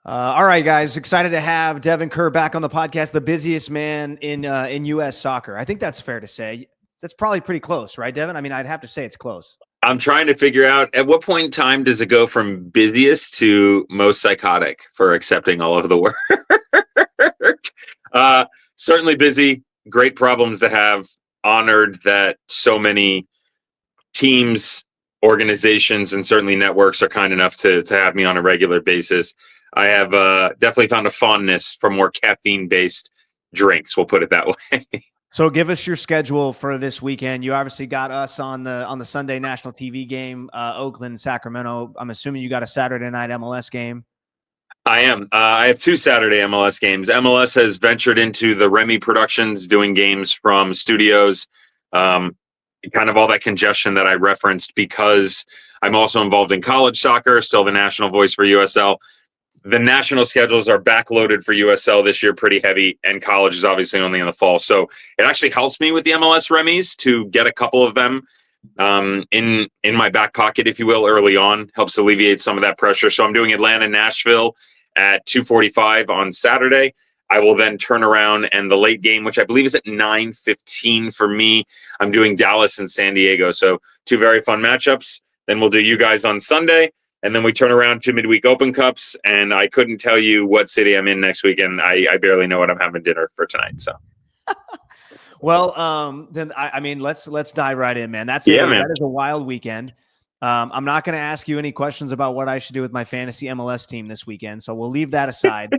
All right, guys. Excited to have Devon Kerr back on the podcast, the busiest man in U.S. soccer. I think that's fair to say. That's probably pretty close, right, Devon? I mean, I'd have to say it's close. I'm trying to figure out at what point in time does it go from busiest to most psychotic for accepting all of the work. Certainly busy, great problems to have. Honored that so many teams, organizations, and certainly networks are kind enough to have me on a regular basis. I have definitely found a fondness for more caffeine-based drinks. We'll put it that way. So give us your schedule for this weekend. You obviously got us on the Sunday national TV game, Oakland, Sacramento. I'm assuming you got a Saturday night MLS game. I am. I have 2 Saturday MLS games. MLS has ventured into the Remy Productions, doing games from studios, kind of all that congestion that I referenced because I'm also involved in college soccer, still the national voice for USL. The national schedules are backloaded for USL this year, pretty heavy, and college is obviously only in the fall. So it actually helps me with the MLS Remys to get a couple of them in my back pocket, if you will, early on. Helps alleviate some of that pressure. So I'm doing Atlanta, Nashville at 2:45 on Saturday. I will then turn around and the late game, which I believe is at 9:15 for me, I'm doing Dallas and San Diego. So 2 very fun matchups. Then we'll do you guys on Sunday. And then we turn around to midweek Open Cups, and I couldn't tell you what city I'm in next weekend. I barely know what I'm having dinner for tonight. So, well, then I mean, let's dive right in, man. That is a wild weekend. I'm not going to ask you any questions about what I should do with my fantasy MLS team this weekend, so we'll leave that aside.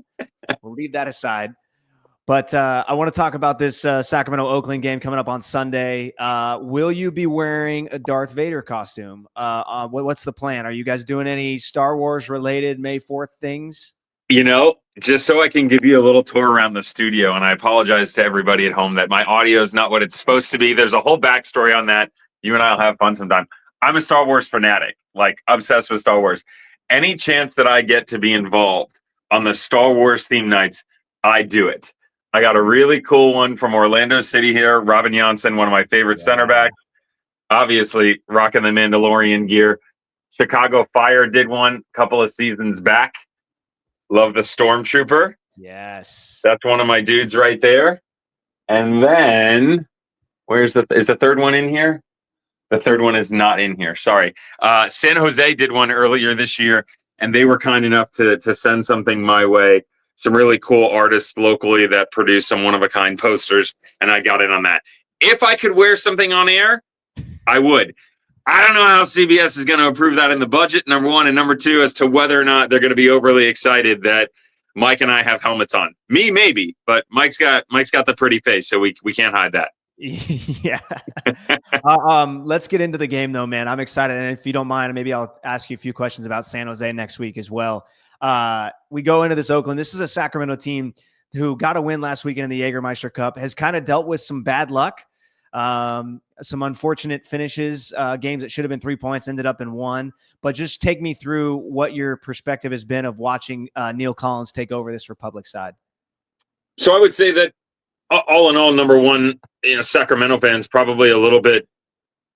But I want to talk about this Sacramento-Oakland game coming up on Sunday. Will you be wearing a Darth Vader costume? What's the plan? Are you guys doing any Star Wars-related May 4th things? You know, just so I can give you a little tour around the studio, and I apologize to everybody at home that my audio is not what it's supposed to be. There's a whole backstory on that. You and I will have fun sometime. I'm a Star Wars fanatic, like obsessed with Star Wars. Any chance that I get to be involved on the Star Wars theme nights, I do it. I got a really cool one from Orlando City here. Robin Janssen, one of my favorite center backs. Obviously, rocking the Mandalorian gear. Chicago Fire did one a couple of seasons back. Love the Stormtrooper. Yes. That's one of my dudes right there. And then, is the third one in here? The third one is not in here. Sorry. San Jose did one earlier this year, and they were kind enough to send something my way. Some really cool artists locally that produce some one-of-a-kind posters, and I got in on that. If I could wear something on air, I would. I don't know how CBS is going to approve that in the budget, number one, and number two, as to whether or not they're going to be overly excited that Mike and I have helmets on. Me, maybe, but Mike's got the pretty face, so we can't hide that. Yeah. Let's get into the game, though, man. I'm excited, and if you don't mind, maybe I'll ask you a few questions about San Jose next week as well. We go into this Oakland. This is a Sacramento team who got a win last weekend in the Jägermeister Cup, has kind of dealt with some bad luck, some unfortunate finishes, games that should have been 3 points ended up in 1. But just take me through what your perspective has been of watching Neil Collins take over this Republic side. So I would say that all in all, number one, Sacramento fans probably a little bit.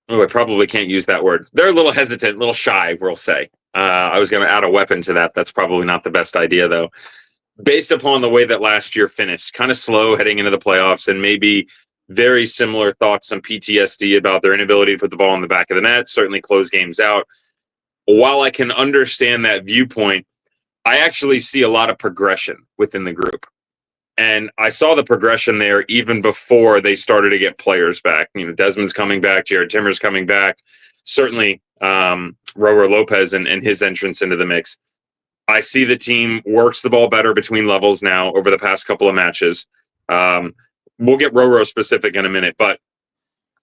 Oh, I probably can't use that word. They're a little hesitant, a little shy, we'll say. I was going to add a weapon to that. That's probably not the best idea, though. Based upon the way that last year finished, kind of slow heading into the playoffs, and maybe very similar thoughts, some PTSD about their inability to put the ball in the back of the net, certainly close games out. While I can understand that viewpoint, I actually see a lot of progression within the group. And I saw the progression there even before they started to get players back. Desmond's coming back, Jared Timmer's coming back, certainly Roro Lopez and his entrance into the mix. I see the team works the ball better between levels now over the past couple of matches. We'll get Roro specific in a minute, but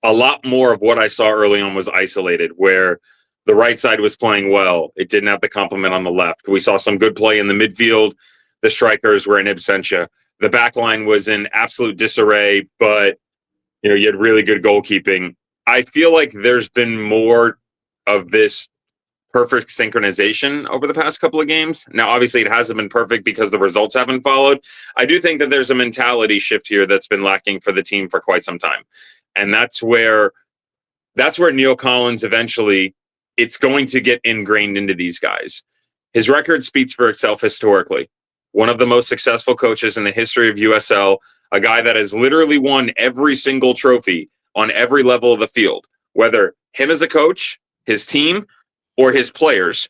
a lot more of what I saw early on was isolated, where the right side was playing well. It didn't have the complement on the left. We saw some good play in the midfield. The strikers were in absentia. The back line was in absolute disarray, but you had really good goalkeeping. I feel like there's been more of this perfect synchronization over the past couple of games. Now, obviously, it hasn't been perfect because the results haven't followed. I do think that there's a mentality shift here that's been lacking for the team for quite some time. And that's where Neil Collins eventually, it's going to get ingrained into these guys. His record speaks for itself historically. one of the most successful coaches in the history of USL, a guy that has literally won every single trophy on every level of the field, whether him as a coach, his team, or his players,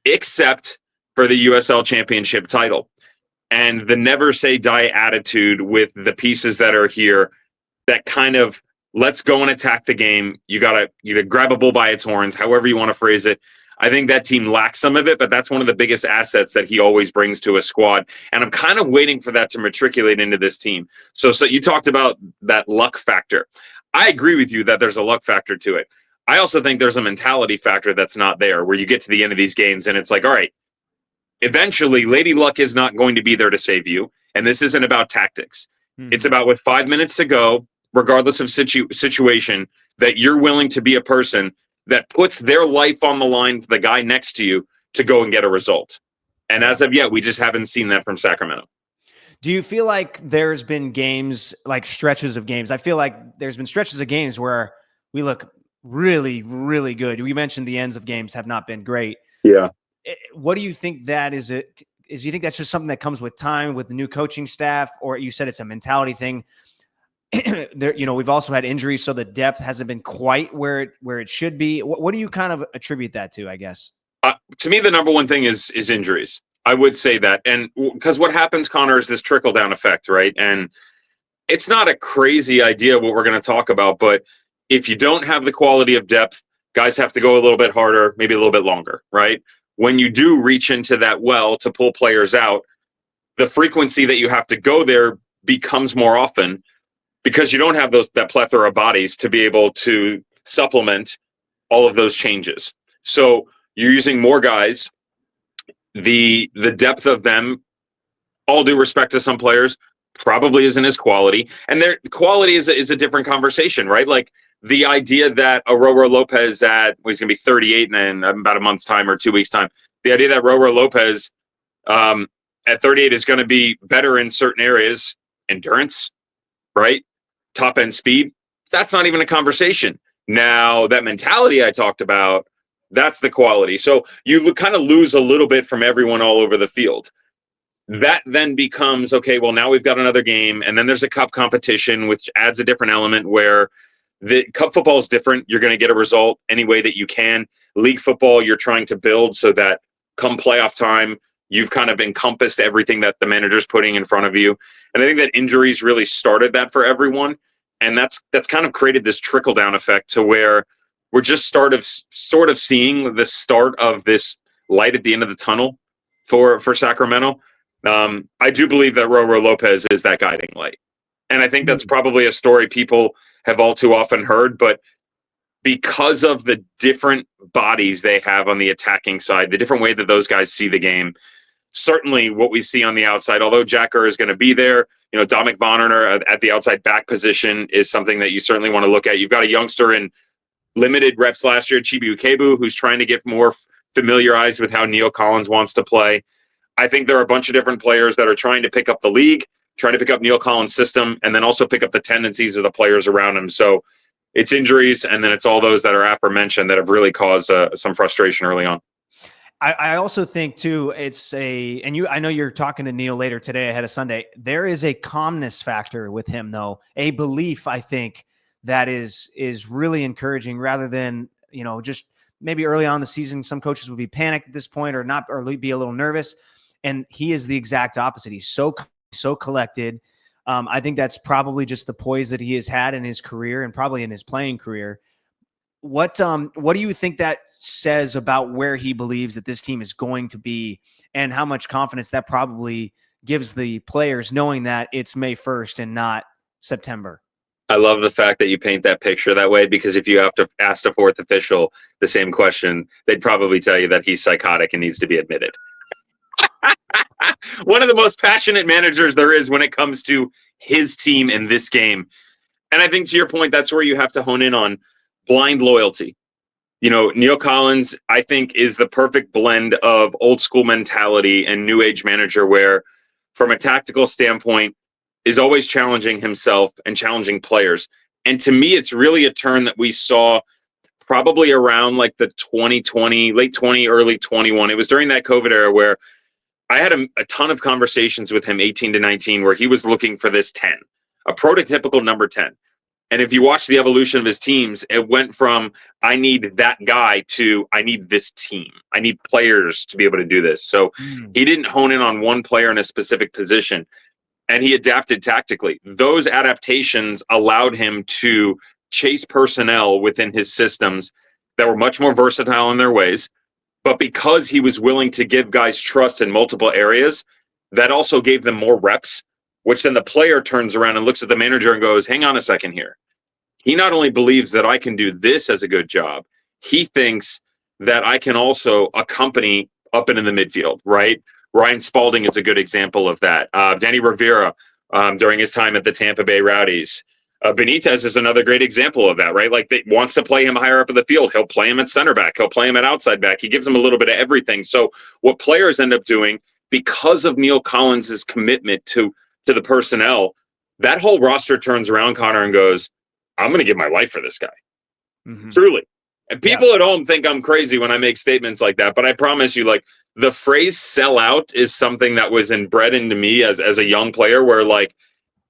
except for the USL championship title. And the never say die attitude with the pieces that are here, that kind of let's go and attack the game. You gotta grab a bull by its horns, however you want to phrase it. I think that team lacks some of it, but that's one of the biggest assets that he always brings to a squad. And I'm kind of waiting for that to matriculate into this team. So you talked about that luck factor. I agree with you that there's a luck factor to it. I also think there's a mentality factor that's not there, where you get to the end of these games and it's like, all right, eventually Lady Luck is not going to be there to save you. And this isn't about tactics. It's about, with 5 minutes to go, regardless of situation, that you're willing to be a person that puts their life on the line, the guy next to you, to go and get a result. And as of yet, we just haven't seen that from Sacramento. Do you feel like there's been games, like stretches of games? I feel like there's been stretches of games where we look really, really good. We mentioned the ends of games have not been great. Yeah. What do you think that is? Do you think that's just something that comes with time, with the new coaching staff, or you said it's a mentality thing? There, we've also had injuries, so the depth hasn't been quite where it should be. What do you kind of attribute that to, I guess? To me, the number one thing is injuries. I would say that. And because what happens, Connor, is this trickle down effect, right? And it's not a crazy idea what we're going to talk about, but if you don't have the quality of depth, guys have to go a little bit harder, maybe a little bit longer, right? When you do reach into that well to pull players out, the frequency that you have to go there becomes more often, because you don't have that plethora of bodies to be able to supplement all of those changes. So you're using more guys. The depth of them, all due respect to some players, probably isn't as quality. And their quality is a different conversation, right? Like the idea that Aurora Lopez he's going to be 38 in about a month's time or 2 weeks' time. The idea that Aurora Lopez at 38 is going to be better in certain areas, endurance, right? Top end speed, that's not even a conversation. Now, that mentality I talked about, that's the quality. So you kind of lose a little bit from everyone all over the field. That then becomes, okay, well, now we've got another game, and then there's a cup competition, which adds a different element where the cup football is different. You're going to get a result any way that you can. League football, you're trying to build so that come playoff time, you've kind of encompassed everything that the manager's putting in front of you. And I think that injuries really started that for everyone. And that's kind of created this trickle down effect to where we're just sort of seeing the start of this light at the end of the tunnel for Sacramento. I do believe that Roro Lopez is that guiding light. And I think that's probably a story people have all too often heard, but because of the different bodies they have on the attacking side, the different way that those guys see the game, certainly what we see on the outside, although Jack Kerr is going to be there, Dominic Bonner at the outside back position is something that you certainly want to look at. You've got a youngster in limited reps last year, Chibi Ukebu, who's trying to get more familiarized with how Neil Collins wants to play. I think there are a bunch of different players that are trying to pick up the league, trying to pick up Neil Collins' system, and then also pick up the tendencies of the players around him. So it's injuries, and then it's all those that are aforementioned that have really caused some frustration early on. I also think too, I know you're talking to Neil later today ahead of Sunday. There is a calmness factor with him, though, a belief, I think, that is really encouraging, rather than, just maybe early on in the season, some coaches would be panicked at this point or be a little nervous. And he is the exact opposite. He's so collected. I think that's probably just the poise that he has had in his career and probably in his playing career. What do you think that says about where he believes that this team is going to be, and how much confidence that probably gives the players, knowing that it's May 1st and not September? I love the fact that you paint that picture that way, because if you have to ask a fourth official the same question, they'd probably tell you that he's psychotic and needs to be admitted. One of the most passionate managers there is when it comes to his team in this game. And I think, to your point, that's where you have to hone in on blind loyalty. Neil Collins, I think, is the perfect blend of old school mentality and new age manager, where from a tactical standpoint is always challenging himself and challenging players. And to me, it's really a turn that we saw probably around like the 2020, late 20, early 21. It was during that COVID era where I had a ton of conversations with him 18 to 19 where he was looking for this 10, a prototypical number 10. And if you watch the evolution of his teams, it went from I need that guy to I need this team. I need players to be able to do this. So he didn't hone in on one player in a specific position, and he adapted tactically. Those adaptations allowed him to chase personnel within his systems that were much more versatile in their ways. But because he was willing to give guys trust in multiple areas, that also gave them more reps, which then the player turns around and looks at the manager and goes, hang on a second here. He not only believes that I can do this as a good job, he thinks that I can also accompany up into the midfield, right? Ryan Spalding is a good example of that. Danny Rivera during his time at the Tampa Bay Rowdies. Benitez is another great example of that, right? Like, they wants to play him higher up in the field. He'll play him at center back. He'll play him at outside back. He gives him a little bit of everything. So what players end up doing, because of Neil Collins' commitment to the personnel, that whole roster turns around, Connor, and goes, I'm going to give my life for this guy. Truly. And people at home think I'm crazy when I make statements like that, but I promise you, like, the phrase sell out is something that was inbred into me as a young player, where, like,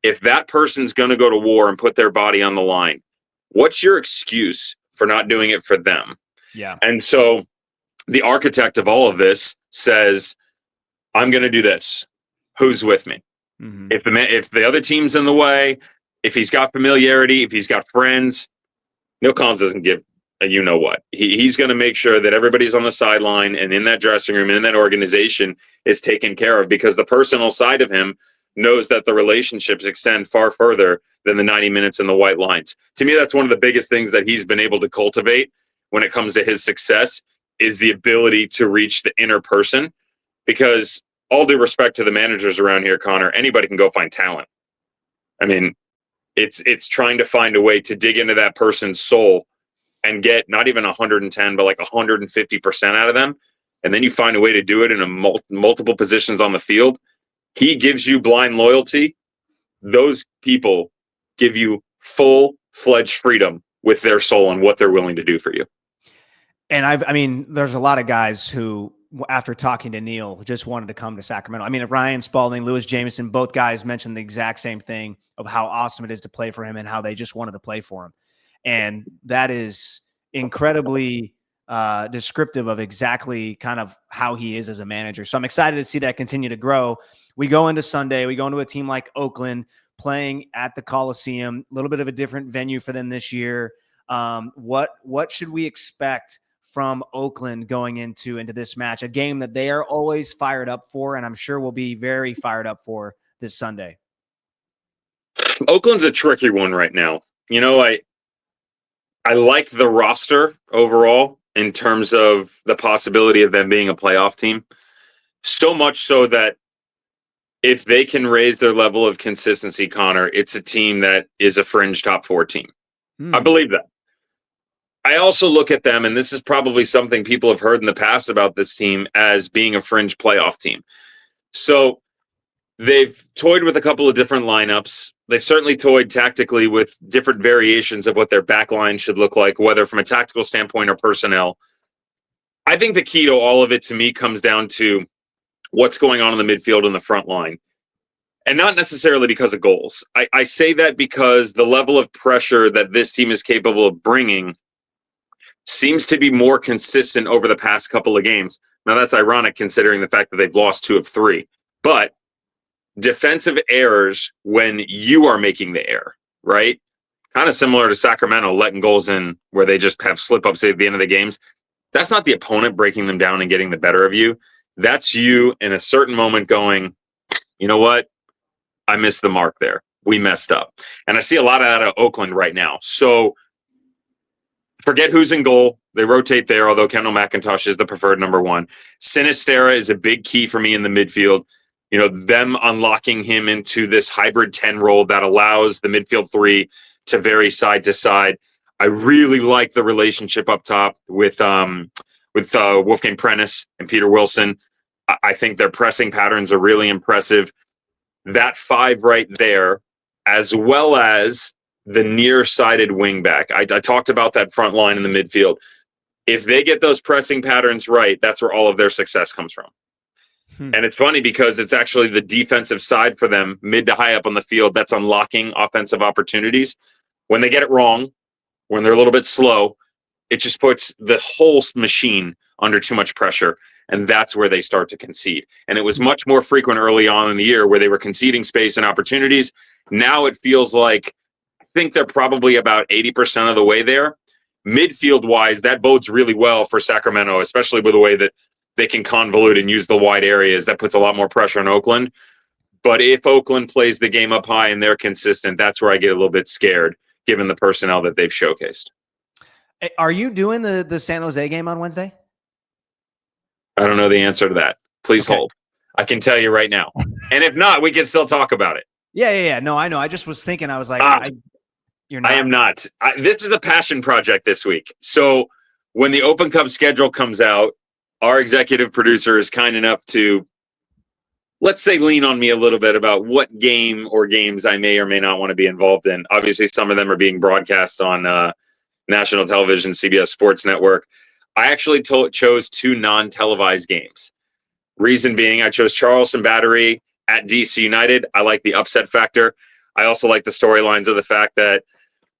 if that person's going to go to war and put their body on the line, what's your excuse for not doing it for them? Yeah. And so the architect of all of this says, I'm going to do this. Who's with me? If the other team's in the way, if he's got familiarity, if he's got friends, Neil Collins doesn't give a you know what. He's going to make sure that everybody's on the sideline and in that dressing room and in that organization is taken care of, because the personal side of him knows that the relationships extend far further than the 90 minutes in the white lines. To me, that's one of the biggest things that he's been able to cultivate when it comes to his success, is the ability to reach the inner person. Because all due respect to the managers around here, Connor, anybody can go find talent. I mean, it's trying to find a way to dig into that person's soul and get not even 110, but like 150% out of them. And then you find a way to do it in multiple positions on the field. He gives you blind loyalty. Those people give you full-fledged freedom with their soul and what they're willing to do for you. And I mean, there's a lot of guys who, after talking to Neil, just wanted to come to Sacramento. I mean, Ryan Spalding, Lewis Jameson, both guys mentioned the exact same thing of how awesome it is to play for him and how they just wanted to play for him. And that is incredibly descriptive of exactly kind of how he is as a manager. So I'm excited to see that continue to grow. We go into Sunday, we go into a team like Oakland playing at the Coliseum, a little bit of a different venue for them this year. What should we expect from Oakland going into this match, a game that they are always fired up for, and I'm sure will be very fired up for this Sunday? Oakland's a tricky one right now. You know, I like the roster overall in terms of the possibility of them being a playoff team. So much so that if they can raise their level of consistency, Connor, it's a team that is a fringe top 4 team. I believe that. I also look at them, and this is probably something people have heard in the past about this team, as being a fringe playoff team. So they've toyed with a couple of different lineups. They've certainly toyed tactically with different variations of what their back line should look like, whether from a tactical standpoint or personnel. I think the key to all of it, to me, comes down to what's going on in the midfield and the front line. And not necessarily because of goals. I say that because the level of pressure that this team is capable of bringing seems to be more consistent over the past couple of games. Now, that's ironic considering the fact that they've lost 2 of 3. But defensive errors when you are making the error, right? Kind of similar to Sacramento letting goals in where they just have slip-ups at the end of the games. That's not the opponent breaking them down and getting the better of you. That's you in a certain moment going, you know what? I missed the mark there. We messed up. And I see a lot of that at Oakland right now. So forget who's in goal. They rotate there, although Kendall McIntosh is the preferred number 1. Sinistera is a big key for me in the midfield. You know, them unlocking him into this hybrid 10 role that allows the midfield 3 to vary side to side. I really like the relationship up top with Wolfgang Prentice and Peter Wilson. I think their pressing patterns are really impressive. That 5 right there, as well as the near-sided wingback. I talked about that front line in the midfield. If they get those pressing patterns right, that's where all of their success comes from. And it's funny because it's actually the defensive side for them, mid to high up on the field, that's unlocking offensive opportunities. When they get it wrong, when they're a little bit slow, it just puts the whole machine under too much pressure. And that's where they start to concede. And it was much more frequent early on in the year where they were conceding space and opportunities. Now it feels like, I think they're probably about 80% of the way there. Midfield wise, that bodes really well for Sacramento, especially with the way that they can convolute and use the wide areas. That puts a lot more pressure on Oakland. But if Oakland plays the game up high and they're consistent, that's where I get a little bit scared, given the personnel that they've showcased. Are you doing the San Jose game on Wednesday? I don't know the answer to that. Please hold. I can tell you right now. And if not, we can still talk about it. Yeah. No, I know. I just was thinking, I was like, you're not. I am not. This is a passion project this week. So when the Open Cup schedule comes out, our executive producer is kind enough to, let's say, lean on me a little bit about what game or games I may or may not want to be involved in. Obviously, some of them are being broadcast on national television, CBS Sports Network. I actually chose 2 non-televised games. Reason being, I chose Charleston Battery at DC United. I like the upset factor. I also like the storylines of the fact that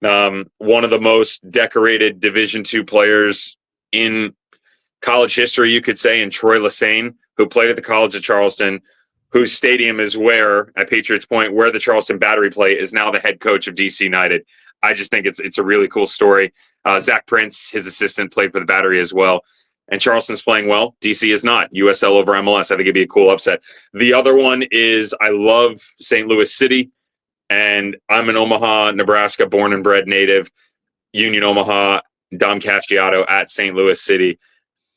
one of the most decorated Division II players in college history, you could say, in Troy Lesane, who played at the College of Charleston, whose stadium is where, at Patriots Point, where the Charleston Battery play, is now the head coach of DC United. I just think it's a really cool story. Zach Prince, his assistant, played for the Battery as well. And Charleston's playing well. DC is not. USL over MLS. I think it'd be a cool upset. The other one is, I love St. Louis City, and I'm an Omaha, Nebraska, born and bred native. Union Omaha, Dom Casciato at St. Louis City.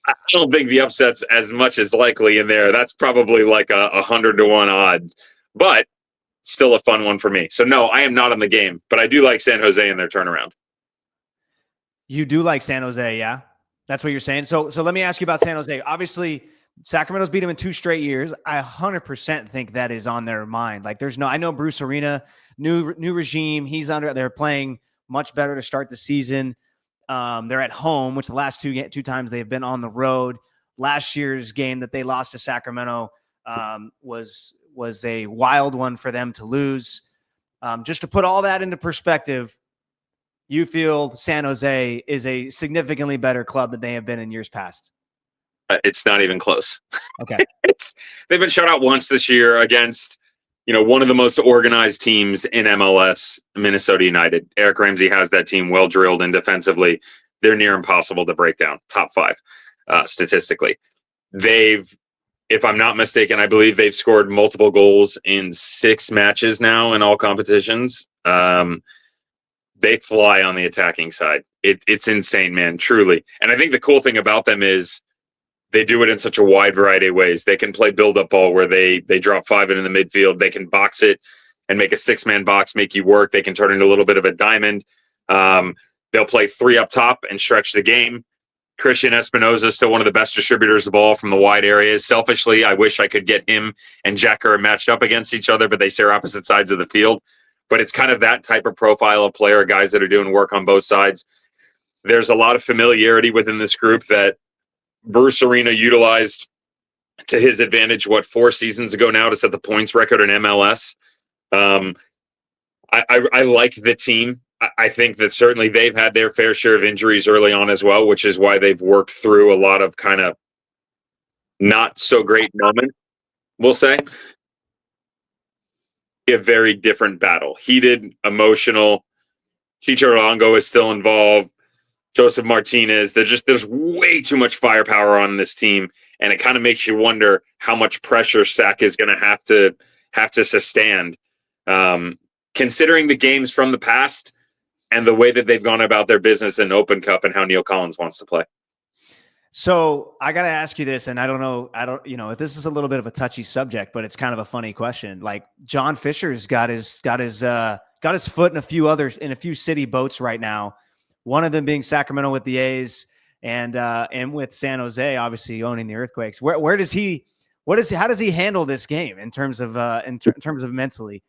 I don't think the upset's as much as likely in there. That's probably like a 100-1 odd, but still a fun one for me. So no, I am not on the game, but I do like San Jose and their turnaround. You do like San Jose, yeah? That's what you're saying. So let me ask you about San Jose. Obviously, Sacramento's beat them in 2 straight years. I 100% think that is on their mind. Like, I know Bruce Arena, new regime. They're playing much better to start the season. They're at home, which the last two times they've been on the road. Last year's game that they lost to Sacramento was a wild one for them to lose. Just to put all that into perspective, you feel San Jose is a significantly better club than they have been in years past? It's not even close. Okay. They've been shut out once this year against, one of the most organized teams in MLS, Minnesota United. Eric Ramsey has that team well drilled, and defensively, they're near impossible to break down. Top 5 statistically. If I'm not mistaken, I believe they've scored multiple goals in 6 matches now in all competitions. They fly on the attacking side. It's insane, man, truly. And I think the cool thing about them is they do it in such a wide variety of ways. They can play build-up ball where they drop 5 in the midfield. They can box it and make a 6-man box, make you work. They can turn into a little bit of a diamond. They'll play 3 up top and stretch the game. Christian Espinoza is still one of the best distributors of ball from the wide areas. Selfishly, I wish I could get him and Jack Kerr matched up against each other, but they share opposite sides of the field. But it's kind of that type of profile of player, guys that are doing work on both sides. There's a lot of familiarity within this group that Bruce Arena utilized to his advantage, 4 seasons ago now, to set the points record in MLS. I like the team. I think that certainly they've had their fair share of injuries early on as well, which is why they've worked through a lot of kind of not so great moments, we'll say. A very different battle. Heated, emotional. Chicharrongo is still involved. Joseph Martinez. There's way too much firepower on this team, and it kind of makes you wonder how much pressure Sac is going to have to sustain, considering the games from the past and the way that they've gone about their business in Open Cup and how Neil Collins wants to play. So I got to ask you this, and I don't know, this is a little bit of a touchy subject, but it's kind of a funny question. Like, John Fisher's got his foot in a few city boats right now. One of them being Sacramento with the A's, and with San Jose, obviously owning the Earthquakes. How does he handle this game in terms of mentally?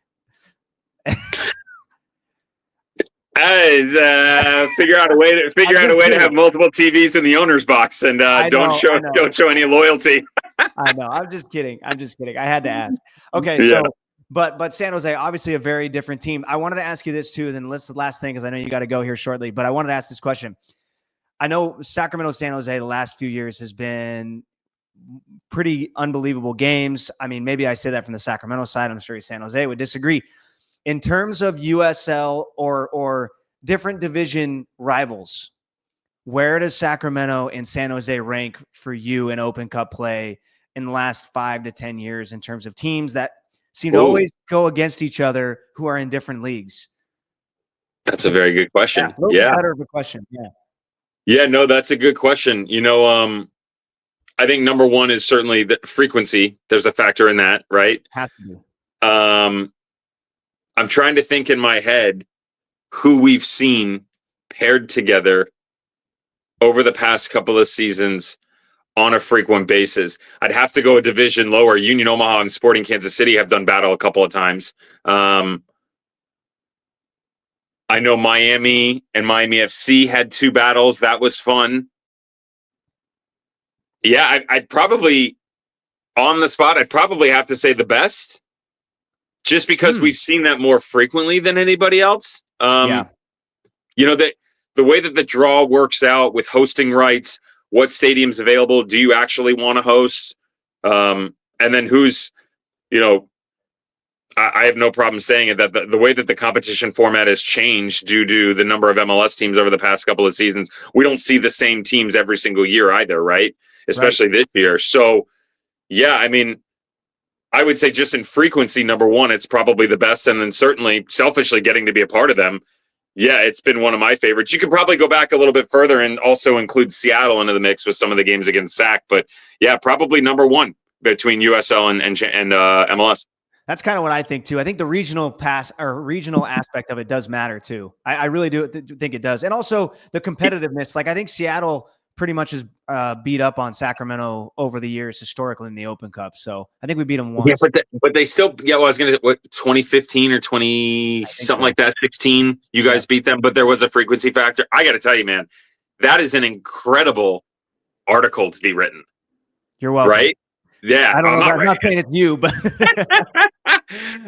Figure out a way to have multiple TVs in the owner's box, and don't show any loyalty. I know. I'm just kidding. I'm just kidding. I had to ask. Okay, Yeah. so but San Jose, obviously a very different team. I wanted to ask you this too. Then let's the last thing because I know you got to go here shortly. But I wanted to ask this question. I know Sacramento, San Jose, the last few years has been pretty unbelievable games. I mean, maybe I say that from the Sacramento side. I'm sure San Jose would disagree. In terms of USL or different division rivals, where does Sacramento and San Jose rank for you in Open Cup play in the last 5 to 10 years in terms of teams that seem to always go against each other who are in different leagues? That's a very good question. Yeah, a little bit better of a question. Yeah. Yeah, no, that's a good question. I think number one is certainly the frequency. There's a factor in that, right? Has to be. I'm trying to think in my head who we've seen paired together over the past couple of seasons on a frequent basis. I'd have to go a division lower. Union Omaha and Sporting Kansas City have done battle a couple of times. I know Miami and Miami FC had 2 battles. That was fun. Yeah, I'd probably, on the spot, I'd probably have to say the best, just because we've seen that more frequently than anybody else. Yeah. The way that the draw works out with hosting rights, what stadium's available, do you actually want to host? And then who's, I have no problem saying it, that the way that the competition format has changed due to the number of MLS teams over the past couple of seasons, we don't see the same teams every single year either, right? Especially this year. So, yeah, I mean, I would say just in frequency, number one, it's probably the best. And then certainly selfishly getting to be a part of them. Yeah, it's been one of my favorites. You could probably go back a little bit further and also include Seattle into the mix with some of the games against SAC. But yeah, probably number one between USL and MLS. That's kind of what I think too. I think the regional aspect of it does matter too. I really do think it does. And also the competitiveness. Like I think Seattle pretty much has beat up on Sacramento over the years historically in the Open Cup. So I think we beat them once. Yeah, but they still, I was going to say, 2015 or 20, something like that, 16, you guys beat them, but there was a frequency factor. I got to tell you, man, that is an incredible article to be written. You're welcome. Right? Yeah. I'm not saying it's you, but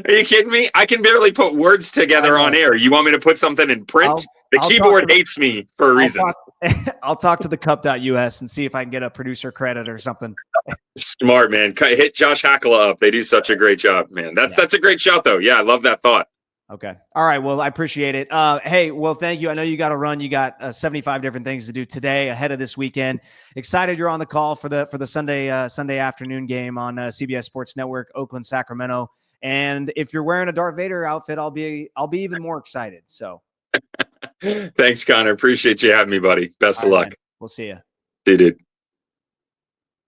are you kidding me? I can barely put words together on air. You want me to put something in print? The keyboard hates me for a reason. I'll talk to the cup.us and see if I can get a producer credit or something. Smart, man. Hit Josh Hackala up. They do such a great job, man. That's a great shout, though. Yeah, I love that thought. Okay. All right. Well, I appreciate it. Hey, well, thank you. I know you got to run. You got 75 different things to do today ahead of this weekend. Excited you're on the call for the Sunday afternoon game on CBS Sports Network, Oakland, Sacramento. And if you're wearing a Darth Vader outfit, I'll be even more excited. So thanks, Connor. Appreciate you having me, buddy. Best of luck. Man. We'll see you. See you, dude.